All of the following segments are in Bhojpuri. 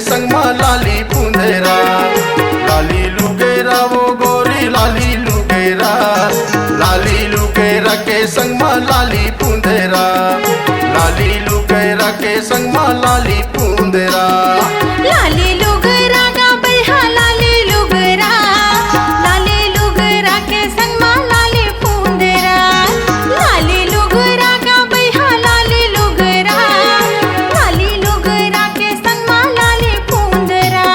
संग मा लाली पुंदेरा, लाली लुगेरा वो गोरी लाली लुगेरा, लाली लुगेरा के संग मा लाली पुंदेरा, लाली लुगेरा के संग मा लाली पुंदेरा। लाली लुगरा गा बल्हा लाली लुगरा, लाली लुगरा के संग मा लाली पुंदेरा, लाली लुगरा गा बल्हा लाली लुगरा, लाली लुगरा के संग मा लाली पुंदेरा।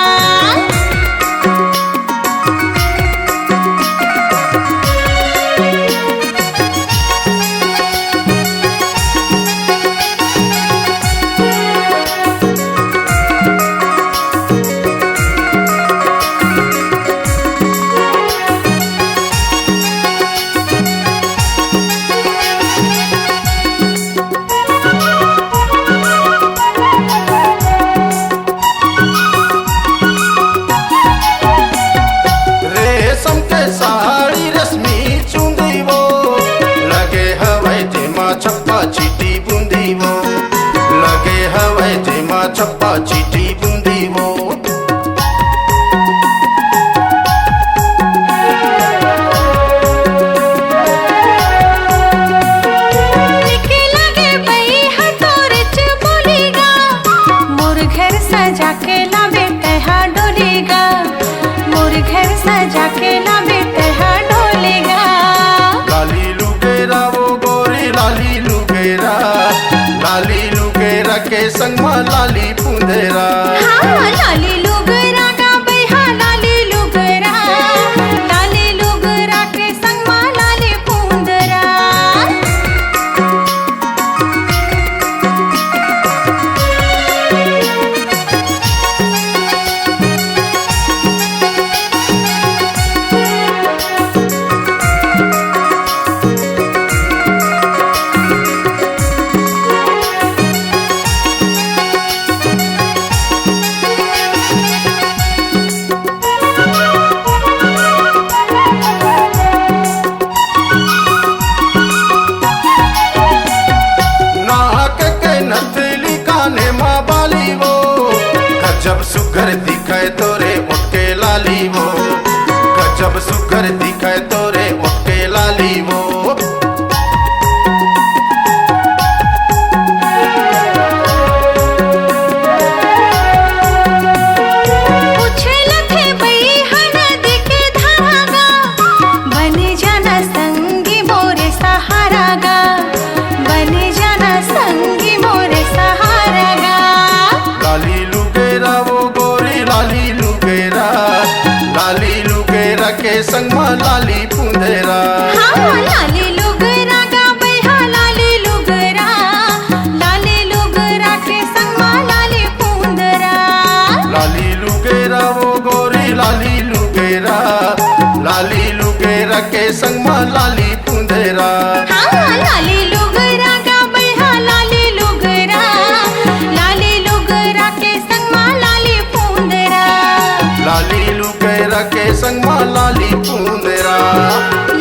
रेशम के साड़ी रश्मि चुंदी वो, लगे हवाई जेमा छप्पा चीटी बूंदी वो, लगे हवाई जेमा छप्पा चीटी बूंदी वो। लिखे लगे बई हथौरच बोलेगा, मोर घर सजा के लावे तहा डोलेगा, मोर घर सजा के लावे तहा डोलेगा। लाली लुगेरा वो गोरी लाली लुगेरा, लाली लुगेरा के संग मा लाली पुंदेरा। हाँ लाली लुगरा गा बल्हा लाली लुगरा, लाली लुगरा के संग मा लाली पुंदेरा। नाक के नथली काने मा बाली वो, गजब सुघर दिखे तोरे उठके लाली वो, गजब सुघर दिखे तोरे उठके लाली वो। पूछे लखे बई हनद के धागा, बन जाना संगी मोरे सहारा गा, बन जाना संगी मोरे सहारा गा। लाली लुगेरा वो गोरी लाली लुगेरा, लाली लुगेरा के संग मा लाली पुंदेरा। हाँ लाली लुगरा गा बल्हा लाली लुगरा, लाली लुगरा के संग मा लाली पुंदेरा। लाली लुगेरा वो गोरी लाली लुगेरा, लाली लुगेरा के संग मा लाली पुंदेरा। हाँ लाली लुगरा गा बल्हा लाली लुगरा, लाली लुगरा के संग मा लाली पुंदेरा। लाली लुगेरा के संग मा लाली पुंदेरा।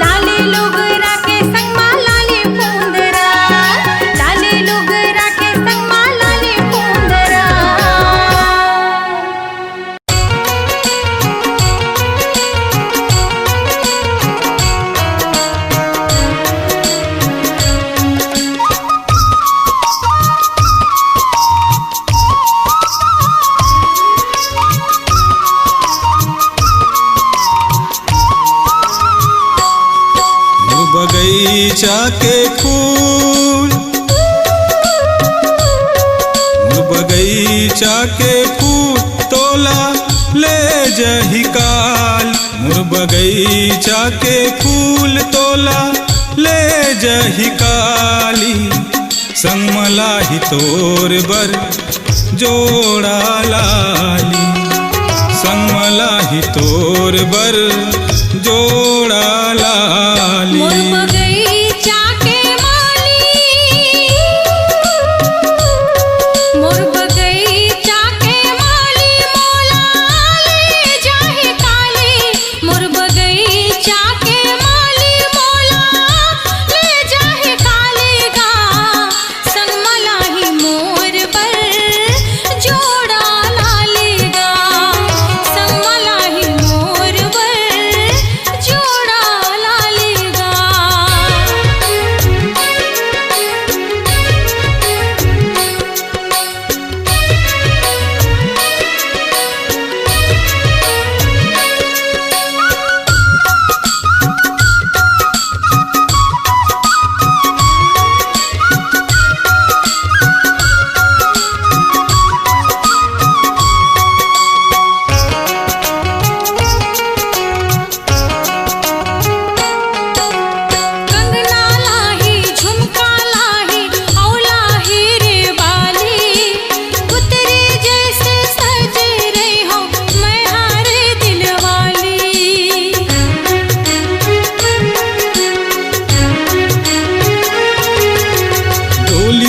लाली लुगरा के संग मा लाली पुंदेरा, लाली लुगरा के संग मा लाली पुंदेरा। बगीचा के फूल, बगीचा के फूल तोला ले जही काल, मोर बगीचा के फूल तोला ले जही काली, संग मलाही तोर बर जोड़ा लाली, संग मलाही तोर बर जोड़ा लाली। मोर बगीचा के माली, मोर बगीचा के माली मोला ले जाहे काली, मोर बगीचा के माली मोला ले जाहे काली गा, संग मलाही मोर पर जोड़ा लाली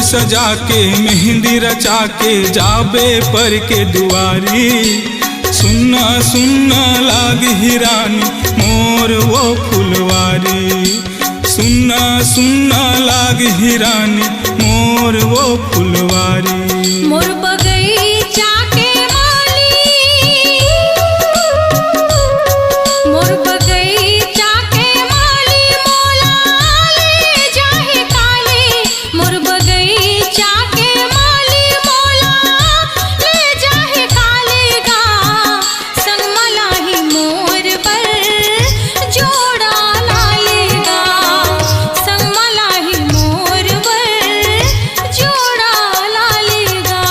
सजा के मेहंदी रचा के जाबे पर के दुआरी। सुन्ना सुन्ना लाग हिरानी मोर वो फुलवारी। सुन्ना सुन्ना लाग हिरानी मोर वो फुलवारी। मोर बगीचा के माली, मोर बगीचा के माली मोला ले जाहे काले। मोर बगीचा के माली मोला ले जाहे काले गा। संग मलाही मोर पर जोड़ा लालेगा। संग मलाही मोर पर जोड़ा लालेगा।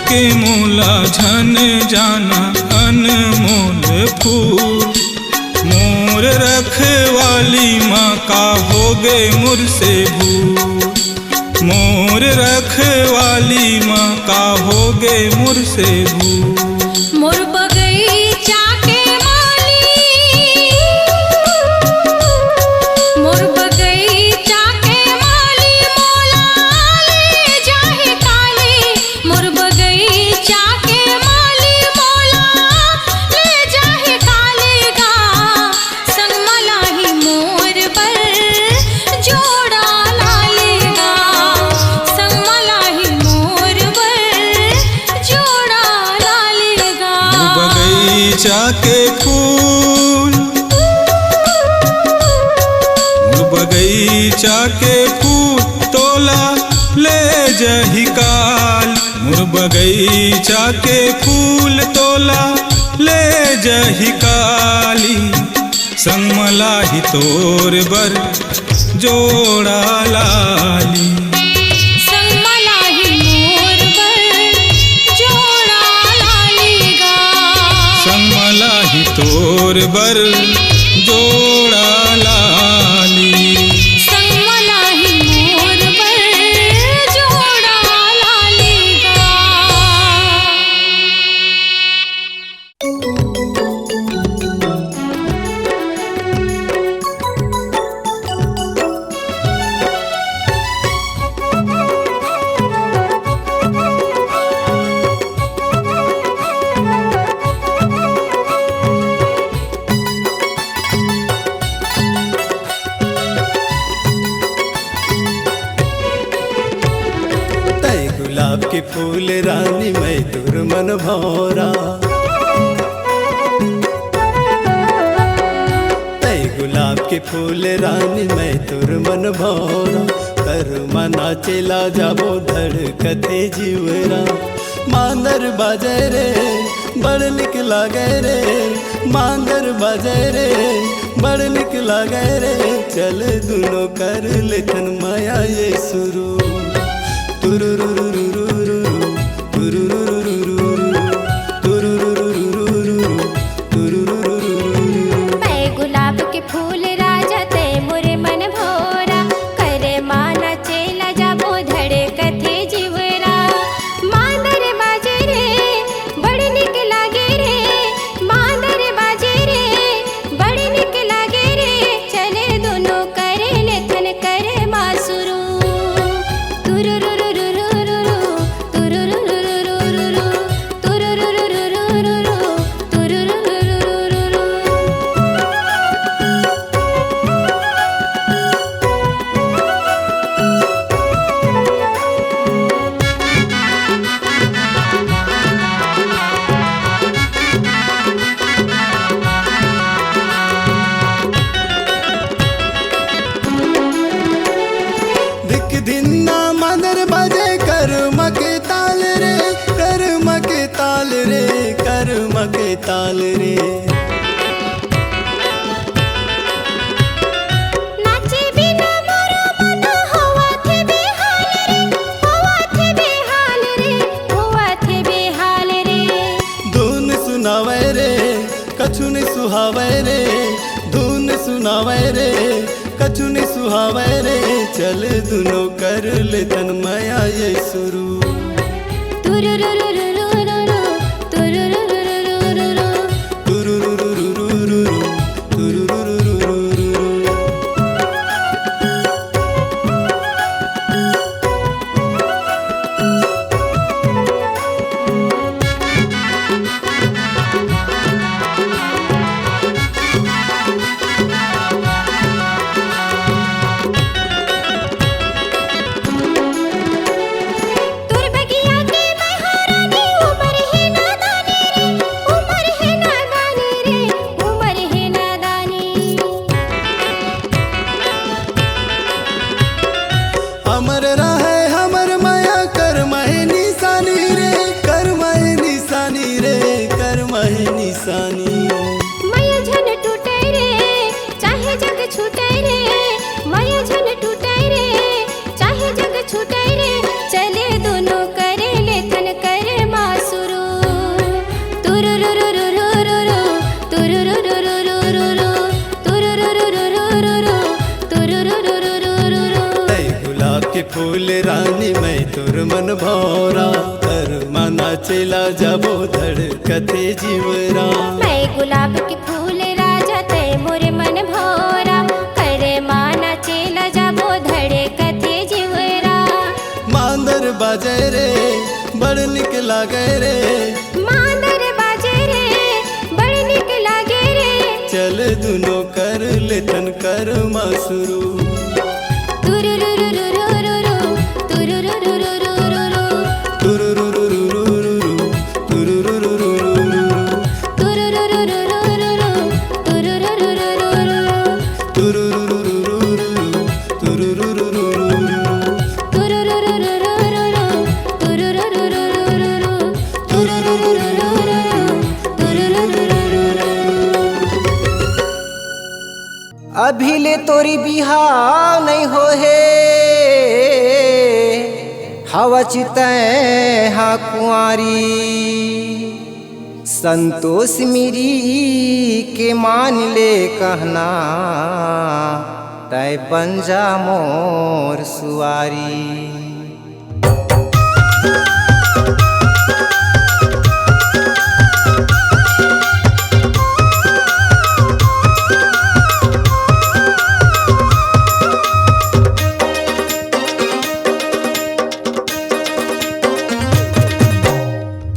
के मोला झन जाना अनमोल फूल। मोर रखवाली माँ का हो गए मुझसे भूल। मोर रखवाली माँ का हो गए मुझसे भूल। मोर बगीचा के माली, मोर बगीचा के माली मोला ले जाहे काले। मोर बगीचा के माली मोला ले जाहे काले गा। संग मलाही मोर पर जोड़ा लालेगा। संग मलाही मोर पर जोड़ा लालेगा। बगीचा के फूल, बगीचा के फूल तोला ले जही काल। मोर बगीचा के फूल तोला ले जही काली। संग मलाही तोर बर जोड़ा लाली। संग मलाही मोर पर जोड़ा लालेगा। संग मलाही तोर बर जोड़ा लाली। संग मलाही मोर पर जोड़ा लालेगा। तै गुलाब के फूल रानी मैं तुर मन भौरा। तै गुलाब के फूल रानी मैं तुर मन भौरा। कर मना चला जाबो धड़कते जीवरा। मांदर बाजे रे बड़ निक लागे रे। मांदर बाजे रे बड़ निक लागे रे। चल दुनो कर लेथन माया ये शुरू। मैं गुलाब के फूल राजा ते मोरे मन भोरा। करे माना चेला जाबो धड़कते जीवरा। मांदर बाजे रे बड़ निक लागे रे। मांदर बाजे रे बड़ निक लागे रे। चले दोनों करे लेथन करे मासुरू। तुरुरुरुरुरुरु तुरुरुरुरुरुरु ताल रे। नाचे बिना मोरा मन होवा थे बेहाल रे, होवा थे बेहाल रे, होवा थे बेहाल रे। धुन सुनावे रे कछु ने सुहावे रे, धुन सुनावे रे कछु ने सुहावे रे। चल दुनो कर ले तन्मया ये शुरू। तुरुरुरुरुरुरुरु, तुरुरुरुरुरुरु, तुरुरुरुरुरुरुरु, तुरुरुरुरुरुरु। तुर बगिया के महारानी उमर है नादानी रे, उमर है नादानी रे, उमर है नादानी। अमर रहे हमर माया कर महे निशानी रे, कर महे निशानी रे, कर महे निशानी। माया झन टूटे रे चाहे जग छूटे रे, माया झन टूटे रे चाहे जग छूटे रे। चले दोनों करे लेखन करे मासुरू। तुरुरुरुरुरुरु, तुरुरुरुरुरुरु, तुरुरुरुरुरुरु, तुरुरुरुरुरुरु। ऐ गुलाब के फूल रानी मैं तुर मन भौरा, कर मना चला जाबो धड़कते जीवरा। मैं गुलाब के फूल राजा ते मोरे मन भोरा, करे माना चेला जाबो धड़े कथे जीवरा। मांदर बाजे रे बड़ निक लागे रे, मांदर बाजे रे बड़ निक लागे रे। चल दुनो कर ले तन कर मासुरू। तुरुरुरुरुरुरु, तुरुरुरुरुरुरु, तुरुरुरुरुरुरु, तुरुरुरुरुरुरु, तुरुरुरुरुरुरु, तुरुरुरुरुरुरु, तुरुरुरुरुरुरु, तुरुरुरुरुरुरु, तुरुरुरुरुरुरु, तुरुरुरुरुरुरु, तुरुरुरुरुरुरु। अभी ले तोरी बिहाव नहीं हो हे, हवा चितै हा कुंवारी। संतोष मिरी के मान ले कहना, तय बन जा मोर सुआरी।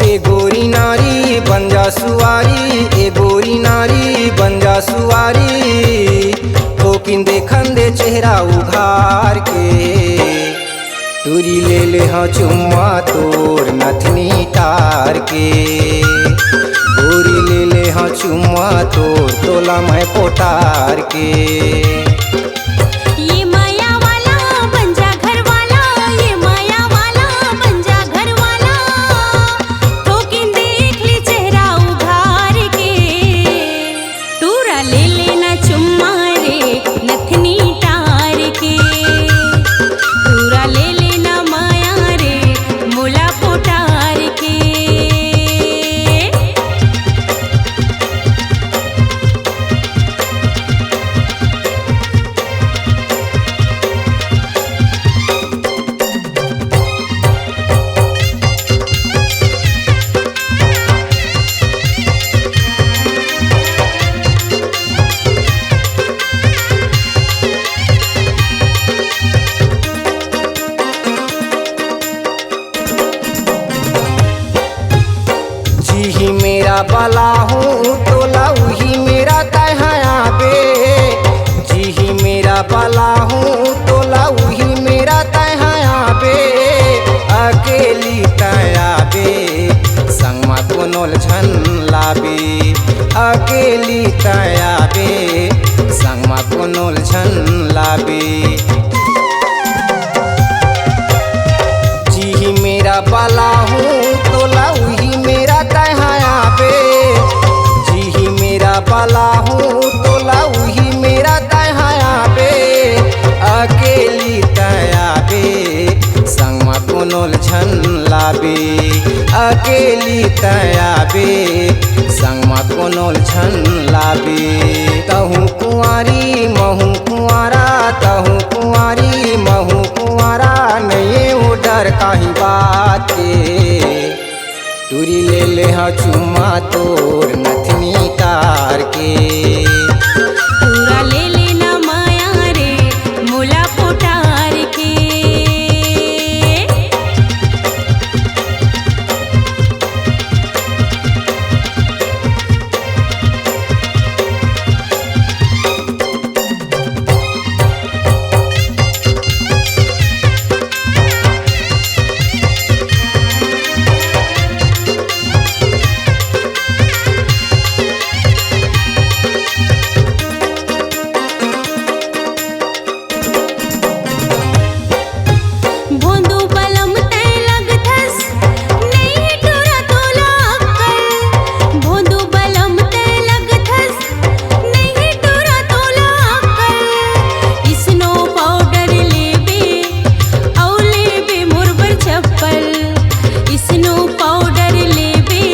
ए गोरी नारी बन जा सुवारी, ए गोरी नारी बन जा सुवारी। ठोकिन देखन दे चेहरा उघार के, टूरी ले ले हाँ चुम्मा तोर नथनी तार के। गोरी ले ले हाँ चुम्मा तोर तोला मैं पोटार के। ये माया वाला बन जा घर वाला, ये माया वाला बन जा घर वाला। ठोकिन देख ले चेहरा उघार के, टूरा ले लेना चुम्मा रे नथनी तार के। टूरा ले लेना माया रे मोला पोटार के। वाला हूँ तोला वही मेरा तहाया बे। जी ही मेरा वाला हूँ तोला वही मेरा तहाया बे। अकेली तया बे संगमा कोनोल झन लाबे। अकेली तया बे संगमा कोनोल झन लाबे। जी ही मेरा वाला हूँ तोला वही मेरा तहाया बे। तयाबे संगमा कोनो छन लाबे तहु कुंवारी महु कुंवारा तहु कुंवारी महु कुंवारा नहीं डर काही बात के टूरी ले हा चुम्मा तोर नथनी तार के पूरा ले लेना माया रे मोला पोटार के भोंदू बलम ते लगथस नहीं टूरा तोला अक्कल भोंदू बलम ते लगथस नहीं टूरा तोला अक्कल स्नो पाउडर लेबे औ लेबे मुरबर चप्पल स्नो पाउडर लेबे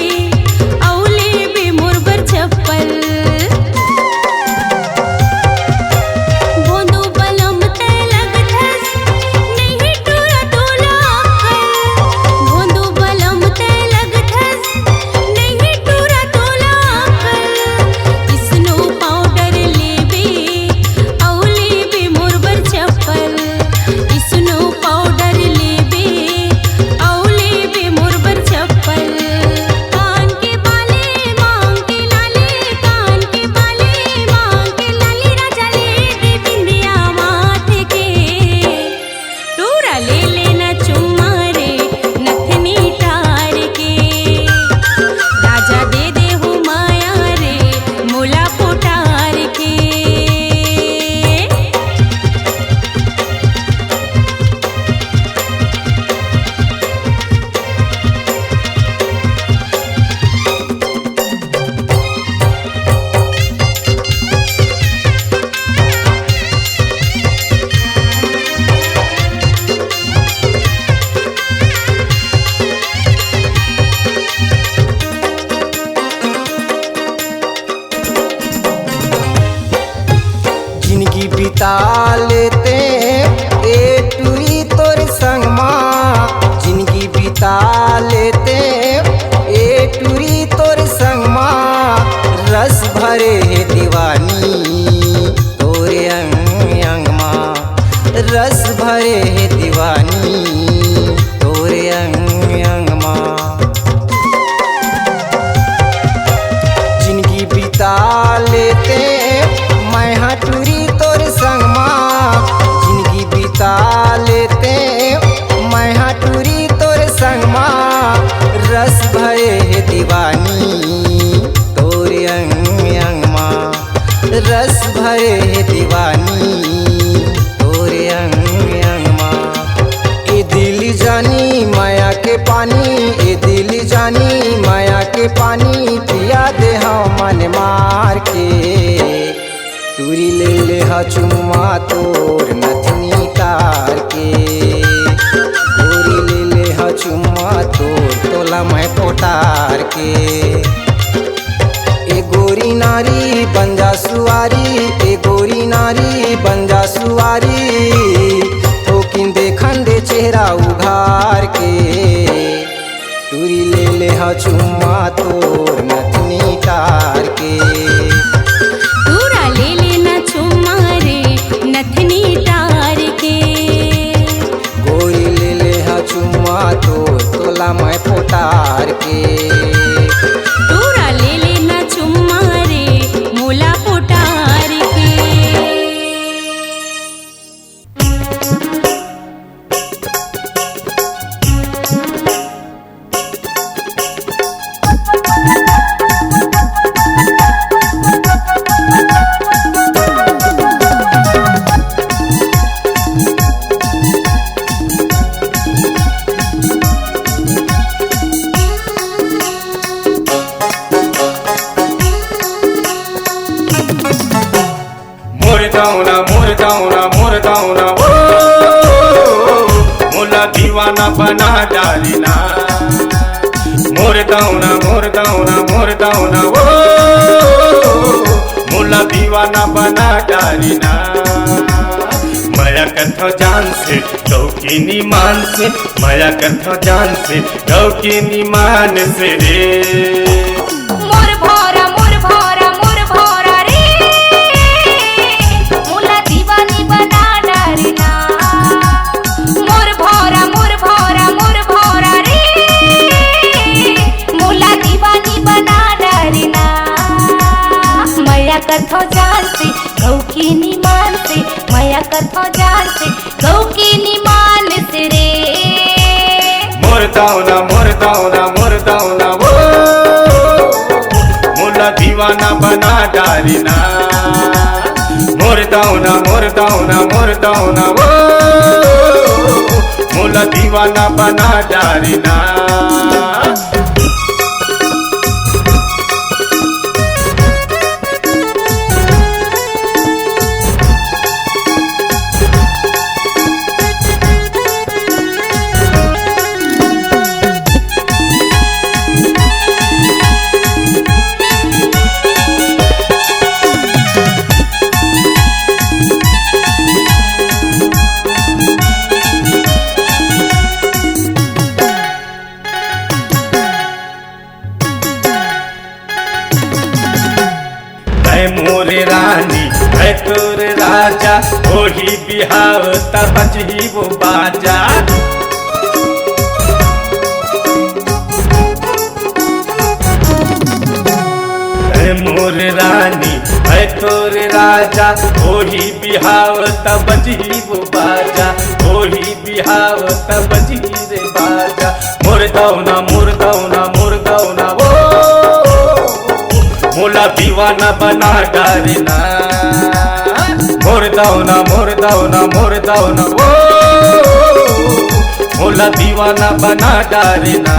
औ लेबे मुरबर चप्पल भोंदू बलम ते लगथस नहीं टूरा तोला अक्कल भोंदू बलम ते लगथस नहीं टूरा तोला अक्कल स्नो पाउडर लेबे औ लेबे मुरबर चप्पल स्नो पाउडर लेबे औ लेबे मुरबर चप्पल कान के बाले मांग के लाले कान के बाले मांग के लाले राजा ले दे बिंदिया माथे के टूरा ले लेना चुम्मा रे नथनी टार के राजा दे दे हो माया रे मोला पोटार के जिंदगी बिता लेते ए टूरी तोर संगमा जिंदगी बिता लेते ए टूरी तोर संगमा रस भरे है दीवानी तोरे अंग अंगमा रस भरे है दीवानी तोरे अंग अंगमा जिंदगी बिता लेते मैं हटूरी तोर संगमा जिंदगी बिता लेते मैं हटूरी तोर संगमा रस भरे है दीवानी तोरे अंग अंगमा रस भरे है दीवानी तोरे अंग अंगमा ए दिल जानी माया के पानी ए दिल जानी माया के पानी पिया दे हम मन मार के टूरी ले हा चुम्मा तोर नथनी तार के गोरी ले हा चुम्मा तोर तोला मैं पोटार के ए गोरी नारी बन जा सुवारी ए गोरी नारी बन जा सुवारी ठोकिन देखन दे चेहरा उघार के टूरी ले हा चुम्मा तोर नथनी तार के टूरा ले लेना चुम्मा रे नथनी टार के गोरी ले हा चुम्मा तोर तोला मैं पोटार के टूरा ले लेना चुम्मा रे मोला पोटार के मुरदाउना ओ मोला दीवाना बना डालिना मोर दाउना मोर दाउना मोर दाउना वो मोला दीवाना बना डारिना माया कथा जान से गौकीनी मान से माया कथा जान से गौकीनी मान से रे मोर भौरा रे मोला दीवानी बना डारिना मोर भौरा रे मोला दीवानी बना डारिना माया कथो जान से गौकीनी मान से माया कथो जान से गौकीनी मान से रे मोर दाउना वो मोला दीवाना बना डारिना मोर दाउना वो मोला दीवाना बना डारिना मोरे रानी है तोर राजा ओही बिहाव तबच ही वो बाजा मोर रानी है तोर राजा ओही बिहाव तबच ही वो बाजा ओही बिहाव तबच ही रे बाजा मोर दाउना वो मोला दीवाना बना डारिना मोर दाउना वो मोला दीवाना बना डारिना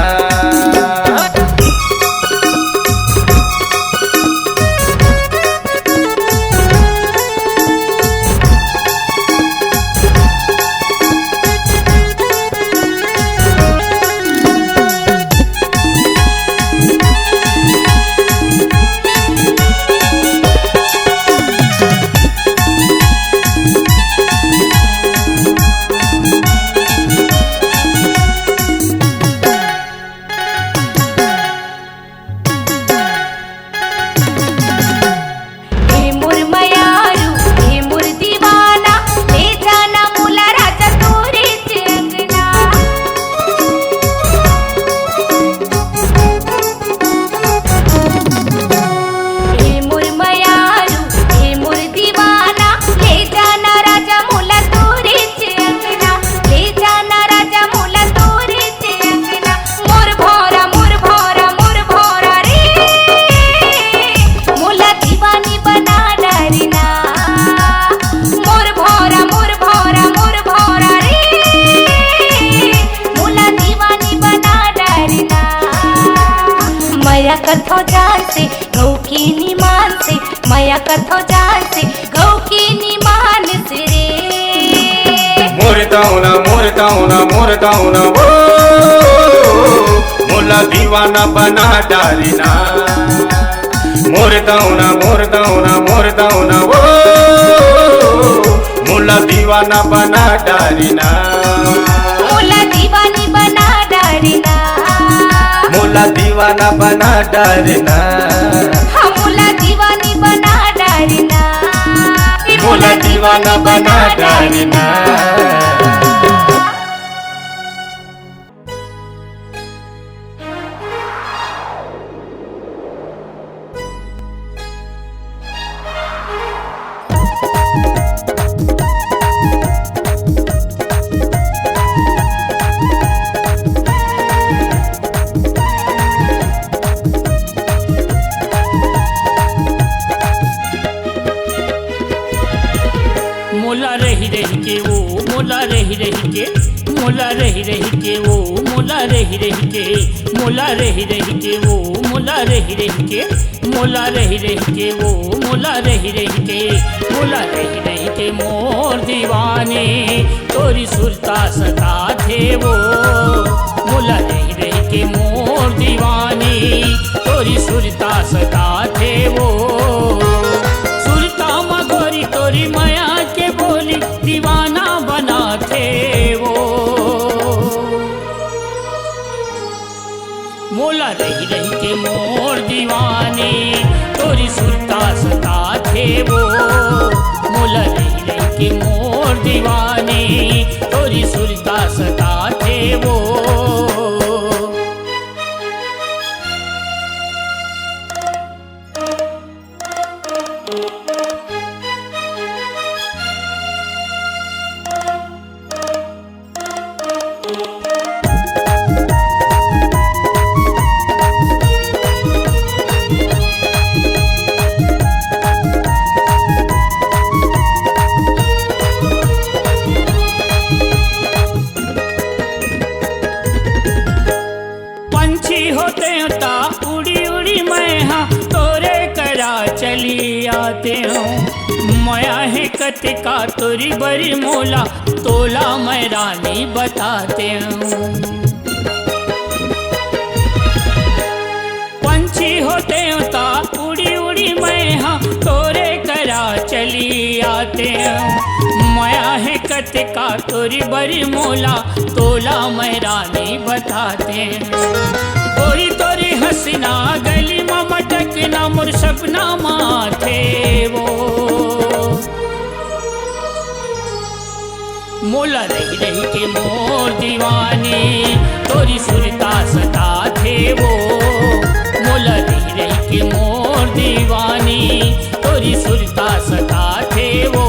कथो जान से गौकीनी मान से माया कथो जान से गौकीनी मान से रे मोर दाउना वो मोला दीवाना बना डारिना मोर दाउना वो मोला दीवाना बना डारिना मोला दीवानी बना डारिना मोला दीवाना बना डारिना मोला दीवानी बना डारिना मोला दीवाना बना डारिना मोला रही के वो मोला रही के मोला रही के वो मोला रही के मोला रही के वो मोला रही के मोला रही के वो मोला रही के मोला रही के मोर दीवाने तोरी सुरता सता थे वो मोला रही रही के मोर दीवानी तोरी सुरता सता थे वो सुरता मगोरी तोरी माया के बोली दीवाना बना थे वो मोला रही रही के मोर दीवानी तोरी सुरता सता थे वो मोला रही रही के मोर दीवानी तोरी सुरता सता थे वो उड़ी उड़ी मैं हाँ तोरे करा चली आते हूँ माया है कतिका तोरी बड़ी मोला तोला मैं रानी बताते हूँ पंछी होते होता उड़ी उड़ी मैं हाँ तोरे करा चली आते हूँ माया है कतिका तोरी बड़ी मोला तोला मैं रानी बताते हैं गोरी तोरी हसीना गली में मटकना मोर सपना माथे वो मोला रही रही के मोर दीवानी तोरी सुरता सता थे वो मोला रही रही के मोर दीवानी तोरी सुरता सता थे वो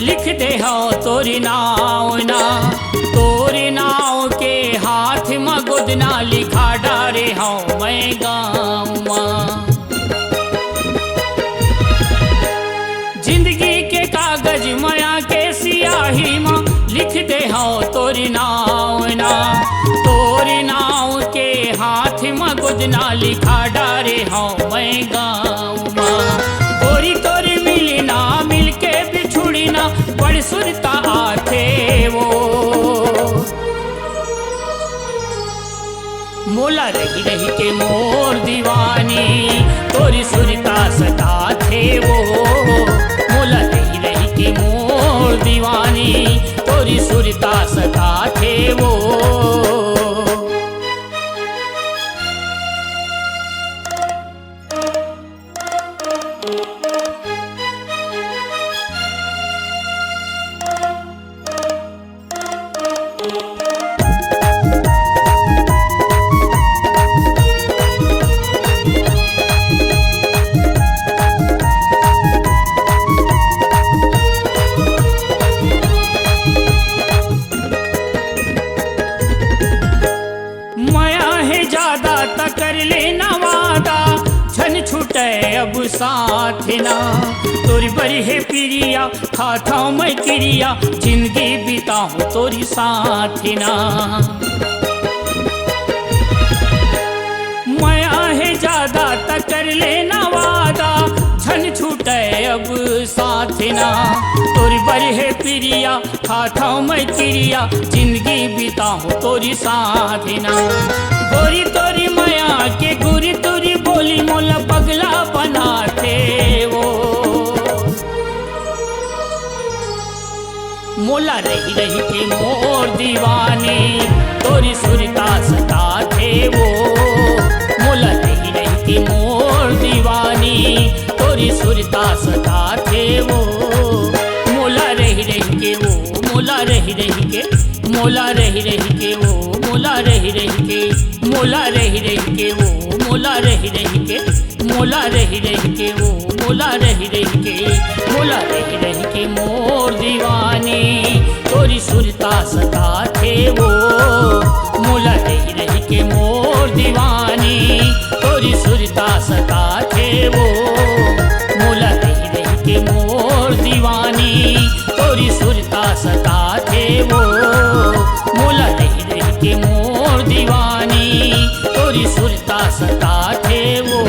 लिख दे हो तोरी नाव ना तोरी नाव के हाथ में गुदना लिखा डारे हो मैं गाँव माँ जिंदगी के कागज माया के सियाही माँ लिख दे हो तोरी नाव ना तोरी नाव के हाथ में गुदना लिखा डारे हो मैं गाँव माँ गोरी तोरी मिली ना मिल के बिछुड़ी ना बड़ सुरता आथे वो मोला रही रही के मोर दीवानी तोरी सुरता सता थे वो मोला रही रही के मोर दीवानी तोरी सुरता सता थे वो कर लेना वादा झन छूटे अब साथ ना तोरी बड़ी है प्रिया खाता मैं क्रिया जिंदगी बिताऊं तोरी साथ ना माया है ज्यादा तक कर लेना वादा झन छूटे अब साथ ना तोरी बड़ी है प्रिया खाता मैं क्रिया जिंदगी बिताऊं तोरी साथ ना गोरी तोरी माया के गोरी तोरी बोली मोला पगला बनाते वो मोला रही रही के मोर दीवानी तोरी सुरता सता थे वो मोला रही रही के मोर दीवानी तोरी सुरता सता थे वो मोला रही रही के वो मोला रही रही के मोला रही रही के वो मोला रही रही के मोला रही रही के वो मोला रही रही के मोला रही रही के वो मोला रही रही के मोला रही रही के मोर दीवानी तोरी सुरता सता थे वो मोला रही रही के मोर दीवानी तोरी सुरता सता थे वो मोला रही रही के मोर दीवानी तोरी सुरता सता थे वो मोला रही रही के मोर दीवानी तोरी सुरता सता थे वो।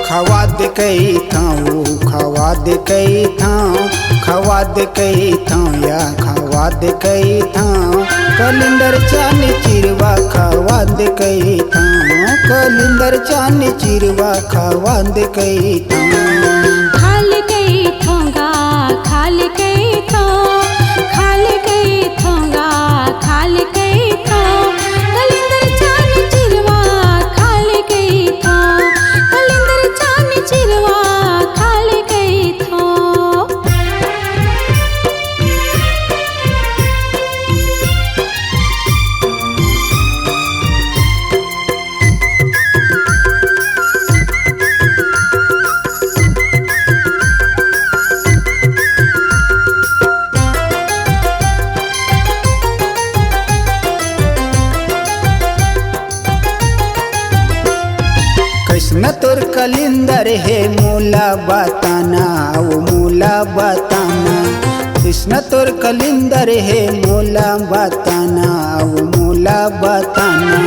खवा दे कई थाऊ खवा दे कई थाऊ खवा दे कई थाऊ या खवा दे कई थाऊ कलिंदर चानी चिरवा खवा दे कई थाऊ कलिंदर चानी चिरवा खवा दे कई थाऊ खाल गई थोंगा खाल गई थो खाल गई थोंगा खाल गई थो कलिंदर चान चिरवा खाल गई थो कलिंदर चान चिरवा खाल गई थो। कृष्ण तोर कलिंदर है मूला बताना वो मूला बताना कृष्ण तोर कलिंदर है मूला बताना वो मूला बताना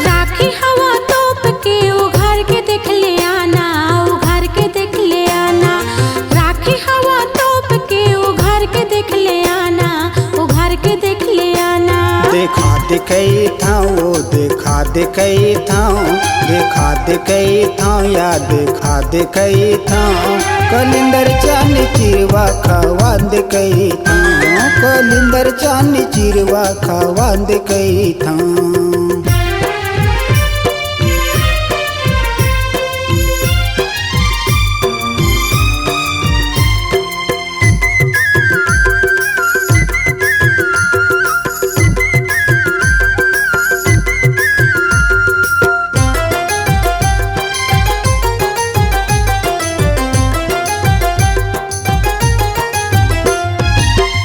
राखी हवा तोप के वो घर के देख ले आना वो घर के देख ले आना राखी हवा तोप के वो घर के देख ले आना वो घर के देख ले आना। देखा दिखई था वो देखा दिखई था देखा दिखई था या देखा दिखई था कलिंदर चानी चिरवा खवा दिखई था कलिंदर चानी चिरवा खवा दिखई था।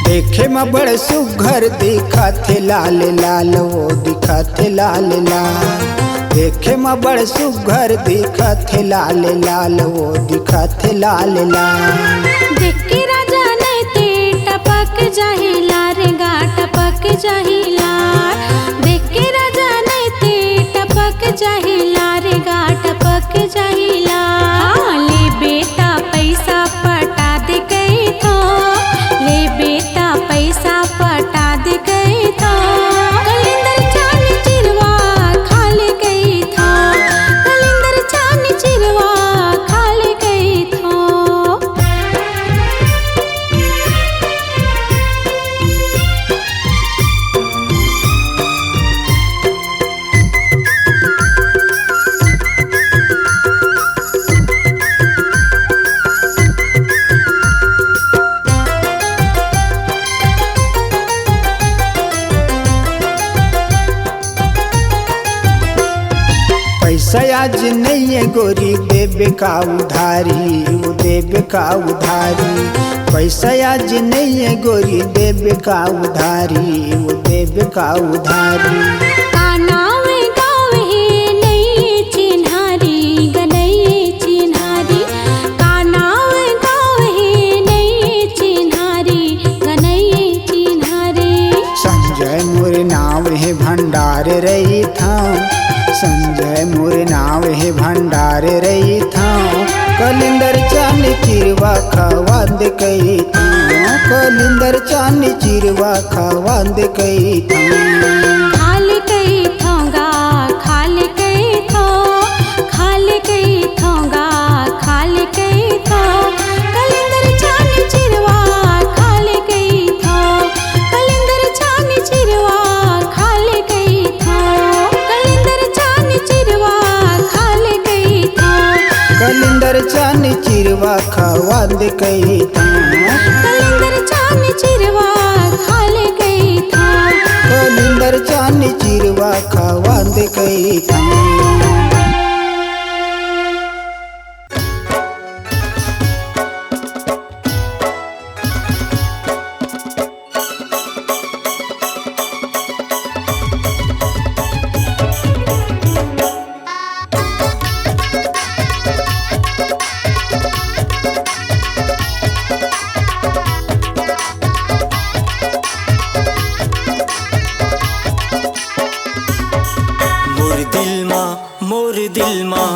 देखे में बड़ सुघर दिखा थे लाल लाल वो दिखा थे लाल लाल देखे में बड़ सुघर दिखा थे लाल लाल वो दिखा थे लाल लाल। देख के राजा नहीं ते टपक जाहिला रेगा टपक जाहिला देख के राजा नहीं ते टपक जाहिला रेगा टपक जाहिला। ले बेटा पैसा पटा दे गई थो ले बेटा पैसा पटा दे गई थो कलिंदर चान चिरवा खाल गई थो कलिंदर चान चिरवा खाल गई थो। पैसा आज नहीं है गोरी देवे का उधारी वो देवे का उधारी पैसा आज नहीं है गोरी देवे का उधारी वो देवे का उधारी। कानावे गावे नहीं चिन्हारी गनई चिन्हारी कानावे गावे नहीं चिन्हारी गनई चिन्हारी। संजय मोर नाव है भंडार रही था संजय मोर नाव है भंडार रही था कलिंदर चानी चिरवा खवा दे कई था कलिंदर चानी चिरवा खवा दे कई था। खाल गई थोंगा खाल गई थो कलिंदर चानी चिरवा खवा दे कई कलिंदर चानी चिरवा खाले गई था कलिंदर चानी चिरवा खवा दे कई मोर दिल माँ मोरे दिल माँ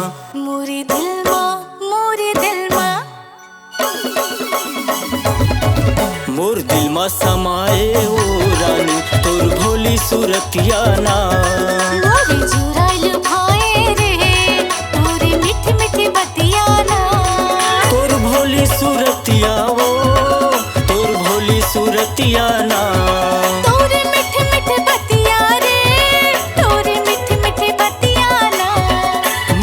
मोर दिल माँ समाए ओ रानी तोर भोली सूरतिया ना मोरे जुराल भाए रे तोरे मीठी मीठी बतिया ना तोर भोली सूरतिया वो तोर भोली सूरतिया ना तोरे मीठी मीठी बतिया रे तोरे मीठी मीठी बतिया ना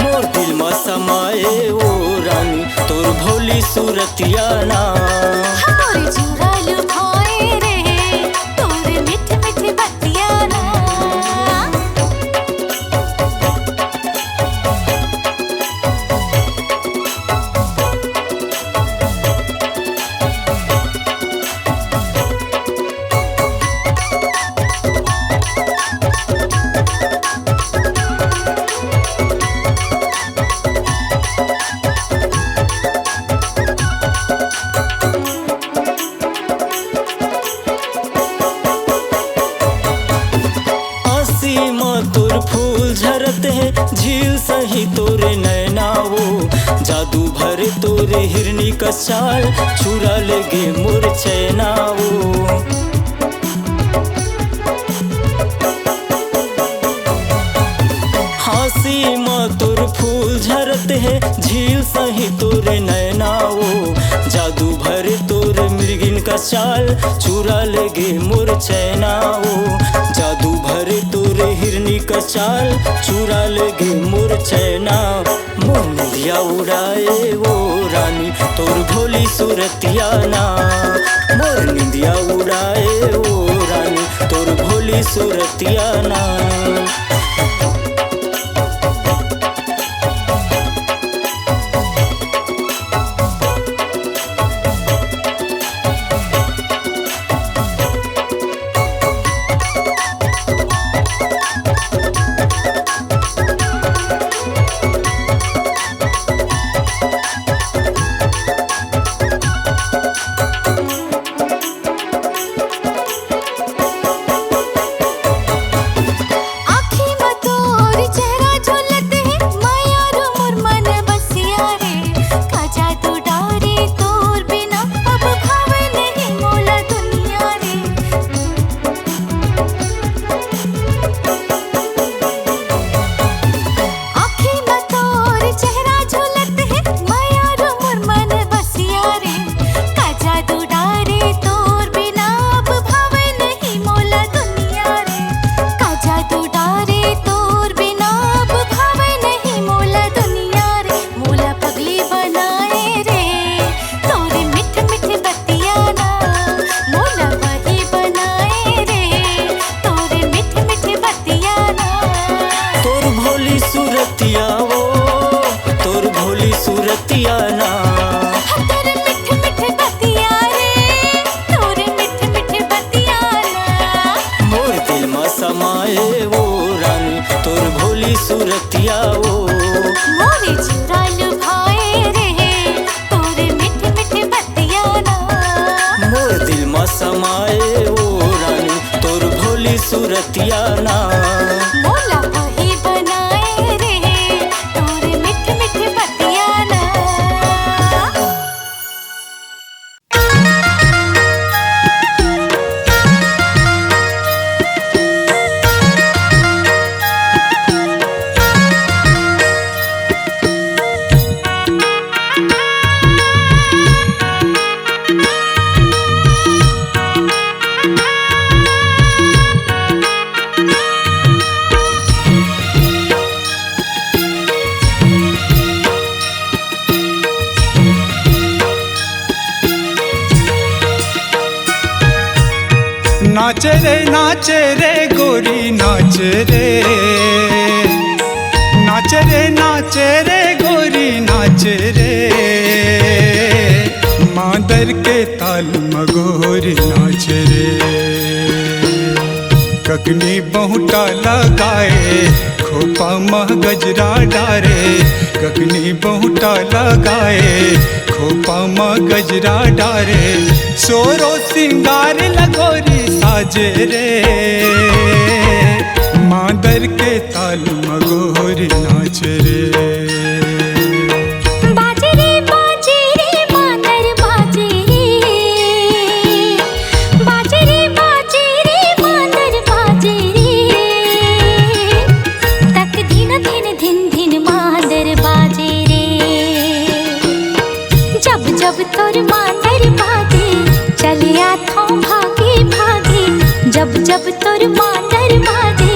मोर दिल माँ समाए ओ रानी तोर भोली सूरतिया ना मोरे जुराल भाए रे तोरे मीठी मीठी बतिया ना तोर फूल झरते हैं झील सही तोरे नैना वो जादू भरे तोरे हिरनी का चाल चुरा लेगे मोर चैना वो हाँसी माँ तोर फूल झरते हैं झील सही तोरे नैना वो जादू भरे तोरे मृगिन का चाल चुरा लेगे मोर चैना वो जादू भरे तोरे हिरनी का चाल चुरा लेगे मोर चैना मोर निंदिया उड़ाए वो रानी तोर भोली सूरतिया ना मोर निंदिया उड़ाए वो रानी तोर भोली सूरतिया ना सूरतिया वो मोरे चुराल भाए रे तोरे मीठे मीठे बतिया ना मोर दिल में समाए वो रानी तोर भोली सूरतिया ना मोला वही बनाए रे तोरे मीठे मीठे बतिया ना नाच रे गोरी नाच रे, नाच रे गोरी नाच रे, मांदर के ताल मगोरी नाच रे। ककनी बहुटा लगाए खोपा मह गजरा डारे, ककनी बहुटा लगाए खोपा मह गजरा डारे, सोरो सिंगार लगोरी साजे रे, मांदर के ताल मगोरी नाच रे। जब तोर मांदर बाजे चलिया था भागे भागे, जब तोर मांदर बाजे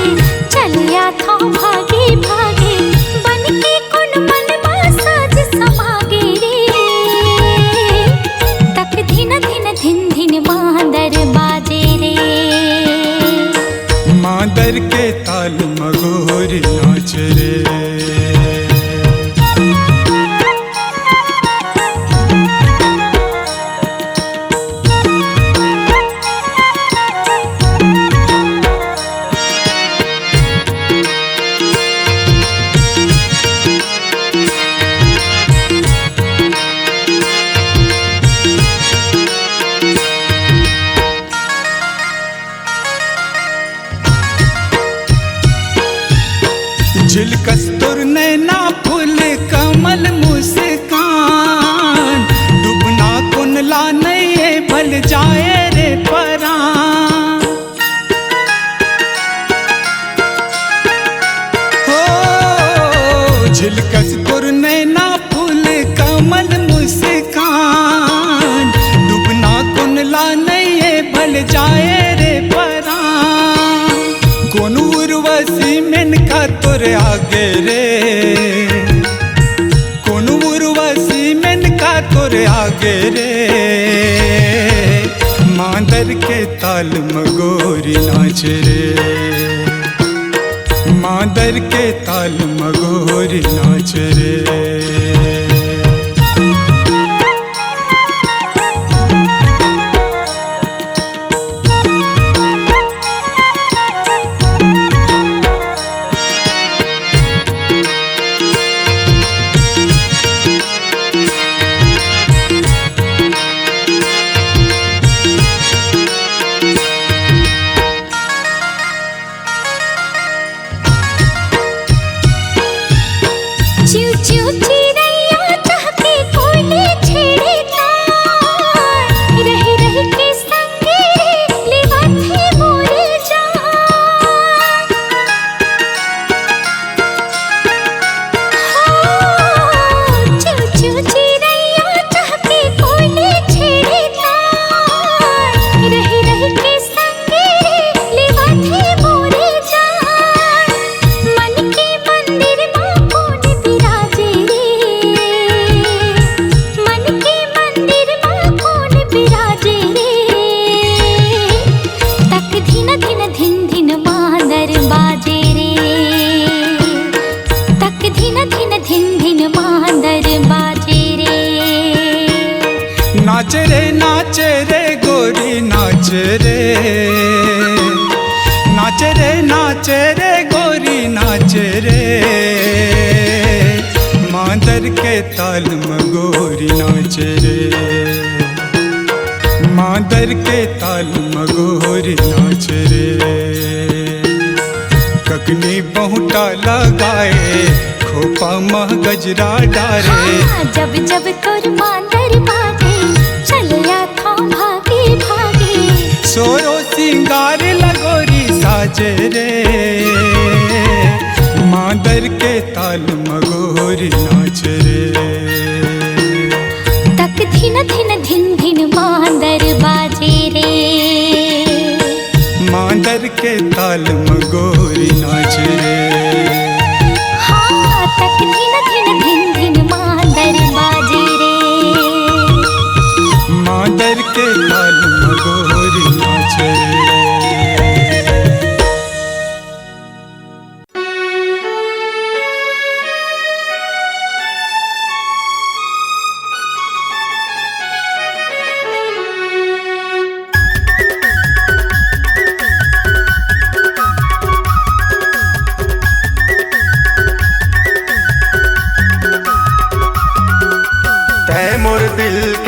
चलिया था भागे भागे, बन के कुन मन साज समागे रे, तक दिन दिन मांदर बाजे रे, मांदर के ताल मगोरी नाच रे। झिलकस तुर नैना फूल कमल मुस्कान, डूबना कुनला नहीं भल जाए रे परान, हो झिलकस तुर नैना फूल कमल मुस्कान, डूबना कुनला नहीं भल जाए रे परान, कौन उर्वशी मेनका तोर आगे रे, कौन उर्वशी मेनका तोर आगे रे, मांदर के ताल मगोरी नाच रे, मांदर के ताल मगोरी नाच रे। चिव चिव चिरैया चहके कोयले छेड़े तार, रही रही के संगे लेवाथे मोरे जान, हो चिव चिव चिरैया चहके कोयले छेड़े तार, रही रही के संगे लेवाथे मोरे जान, मन के मंदिर मां बिराजे रे, मन के मंदिर मां कौन बिराजे रे, तक दिन मांदर बाजे रे, तक दिन मांदर बाजे रे। नाच रे गोरी नाच रे, नाच रे गोरी नाच रे, मांदर के ताल मगोरी नाच रे, मांदर के ताल मगोरी नाच रे। ककनी बहुटा लगाए खोपा मह गजरा डारे, जब तोर मांदर बाजे चलिया था भागे भागे, सोरो सिंगार लगोरी साजे रे, मांदर के ताल मगोरी नाच रे, तक दिन मांदर बाजे रे, मांदर के ताल मगोरी नाच रे। हाँ तक दिन मांदर बाजे रे, मांदर के ताल मगोरी नाच रे।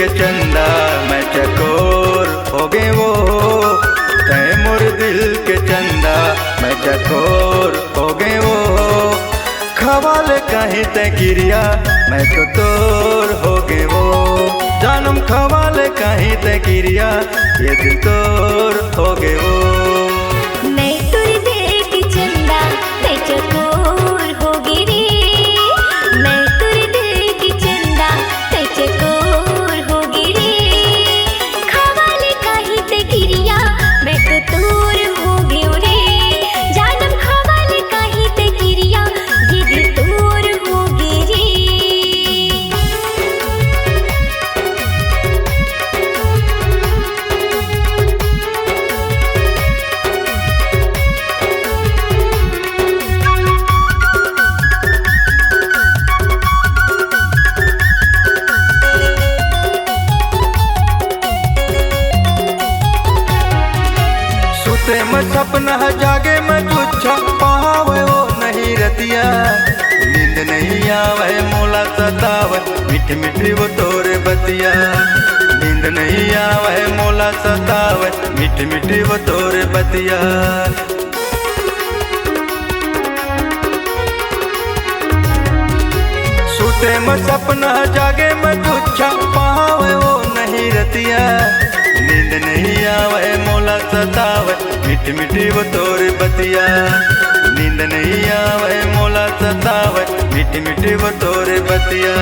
के चंदा मैं चकोर हो गए वो, तय मोर दिल के चंदा मैं चकोर हो गए वो। खवाले कहीं ते गिरिया मैं तो तोर हो गए वो, जानम खवाले कहीं ते गिरिया ये दिल तोर हो गए वो। मैं तुर दिल की चंदा मैं चकोर होगी रे, मैं तुर दिल की चंदा मैं चकोर होगी रे। खवाले काहे ते गिरिया मैं तो तोर हो गयो रे, जानम खवाले काहे ते गिरिया ये दिल तोर होगी रे। सुते मैं सपना जागे मैं तुझा पावे वो नहीं रतिया, नींद नहीं आवे मोला सतावे मीठी मीठी वो तोरे बतिया। नींद नहीं आवे मोला सतावे मीठी मीठी वो तोरे बतिया। सुते मैं सपना जागे मैं तुझा पावे वो नहीं रतिया, नींद नहीं आवे मोला सतावे मीठी मीठी वो तोरे बतिया। नींद नहीं आवे मोला सतावे मीठी मीठी वो तोरे बतिया।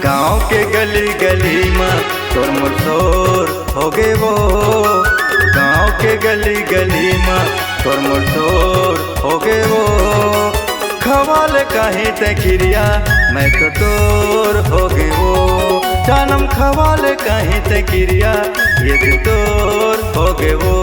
गाँव के गली गली में तोर मोर शोर हो गए वो, गाँव के गली गली में तोर मोर शोर हो गए वो। खवाले कहीं ते गिरिया मैं तो तोर हो गए वो, जानम खवाले कहीं ते गिरिया ये दिल तोर हो गए वो।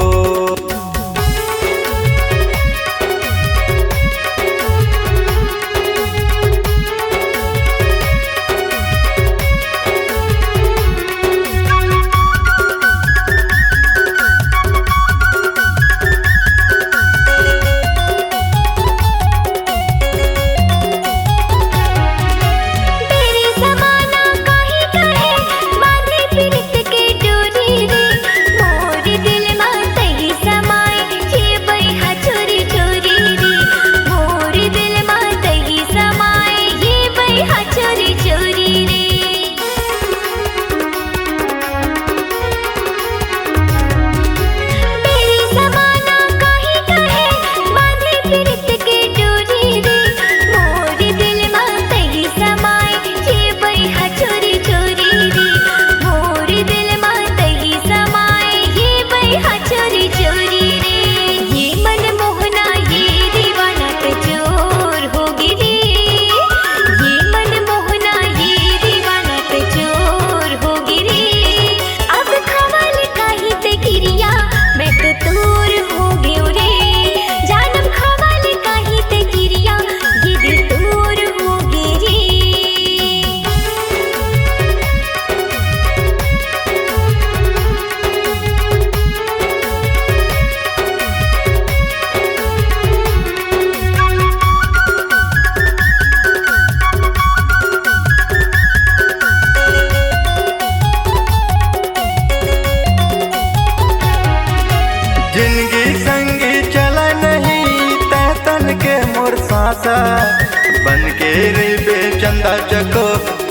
बन के रे बेचंदा चको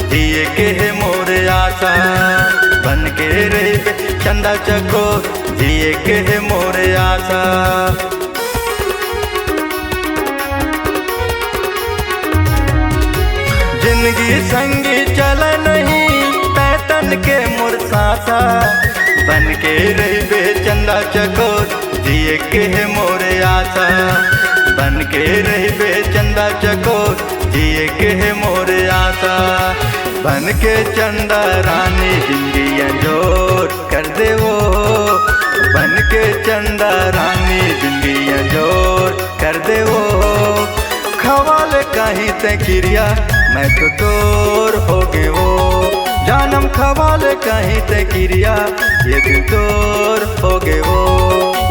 दिए के है मोर आशा, बन के रे बेचंदा चको दिए के है मोर आशा। जिंदगी संगी चल नहीं तन के मोर सासा, बन के रे बेचंदा चको दिए के है मोर आशा। बन के रही चंदा चको जिए के है मोर आशा। बन के चंदा रानी जिंदगी जोर कर दे वो, बन के चंदा रानी जिंदगी जोर कर दे वो। खवाले कहीं ते गिरिया मैं तो तोर हो गए वो, जानम खवाले कहीं ते गिरिया ये दिल तोर हो गए वो।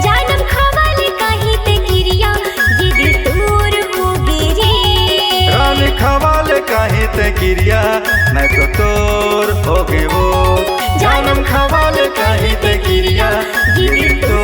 जानम खवाले काहे ते गिरिया ये दिल तोर हो गए रे, रानी खवाले काहे ते क्रिया नहीं तो तोर होगे वो जानम खवाले काहे ते क्रिया ये दिल तो